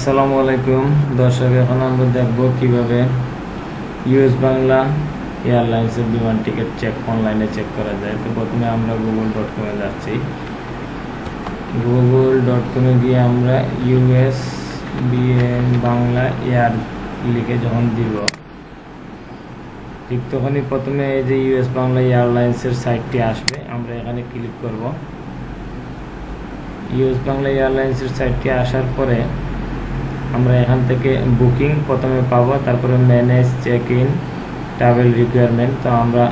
আসসালামু আলাইকুম দর্শক, এখন আমরা দেখব কিভাবে ইউএস বাংলা এয়ারলাইন্সের বিমান টিকিট অনলাইনে চেক করা যায়। তো প্রথমে আমরা google.com-এ যাচ্ছি। google.com-এ গিয়ে আমরা ইউএস বাংলা এয়ার লিখে যখন দিব, ঠিক তখনই প্রথমে এই যে ইউএস বাংলা এয়ারলাইন্সের সাইটটি আসবে। আমরা এখানে ক্লিক করব। ইউএস বাংলা এয়ারলাইন্সের সাইটটি আসার পরে আমরা এখান থেকে বুকিং প্রথমে পাবো, তারপরে manage check in travel requirement. তো আমরা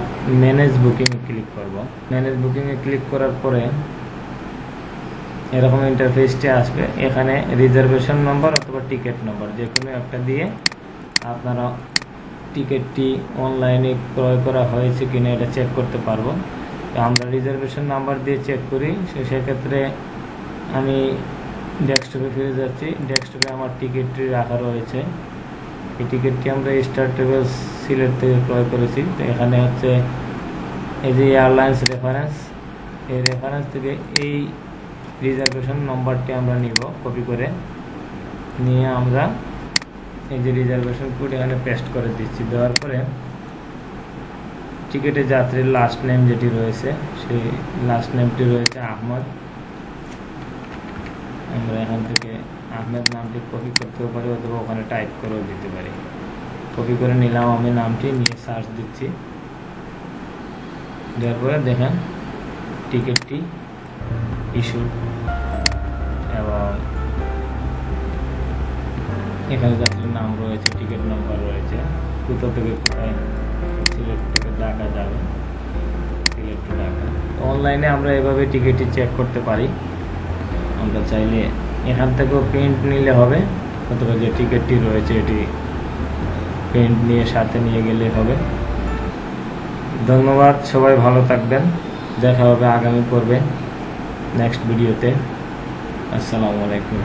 ম্যানেজ বুকিংয়ে ক্লিক করব। ম্যানেজ বুকিংয়ে ক্লিক করার পরে এরকম ইন্টারফেসটি আসবে। এখানে রিজার্ভেশন নম্বর অথবা টিকিট নম্বর যে কোনো একটা দিয়ে আপনারা টিকিটটি অনলাইনে ক্রয় করা হয়েছে কিনা এটা চেক করতে পারবো। তো আমরা রিজার্ভেশন নাম্বার দিয়ে চেক করি। সেক্ষেত্রে আমি ডেস্কটপে ফিরে যাচ্ছি। ডেস্কটপে আমার টিকিটটি রাখা রয়েছে। এই টিকিটটি আমরা স্টার ট্রাভেলস সিলেট থেকে ক্রয় করেছি। তো এখানে হচ্ছে এই যে এয়ারলাইন্স রেফারেন্স, এই রেফারেন্স থেকে এই রিজার্ভেশন নম্বরটি আমরা নিব, কপি করে নিয়ে আমরা এই যে রিজার্ভেশন কোড এখানে পেস্ট করে দিচ্ছি। দেওয়ার পরে টিকিটের যাত্রীর লাস্ট নেম যেটি রয়েছে, সেই লাস্ট নেমটি রয়েছে আহমদ। আমরা এখান থেকে আহমেদ নামটি কপি করতেও পারি অথবা ওখানে টাইপ করেও দিতে পারি। কপি করে নিলাম আমি নামটি, নিয়ে সার্চ দিচ্ছি। দেওয়ার পরে দেখেন টিকিটটি ইস্যু, এবং এখানে যাত্রীর নাম রয়েছে, টিকিট নাম্বার রয়েছে, কোথা থেকে কোথায়, সিলেট থেকে ঢাকা যাবে, সিলেট টু ঢাকা। অনলাইনে আমরা এভাবে টিকিটটি চেক করতে পারি। আমরা চাইলে এখান থেকেও প্রিন্ট নিলে হবে, অথবা যে টিকিটটি রয়েছে এটি প্রিন্ট নিয়ে সাথে নিয়ে গেলে হবে। ধন্যবাদ, সবাই ভালো থাকবেন। দেখা হবে আগামী পর্বে, নেক্সট ভিডিওতে। আসসালামু আলাইকুম।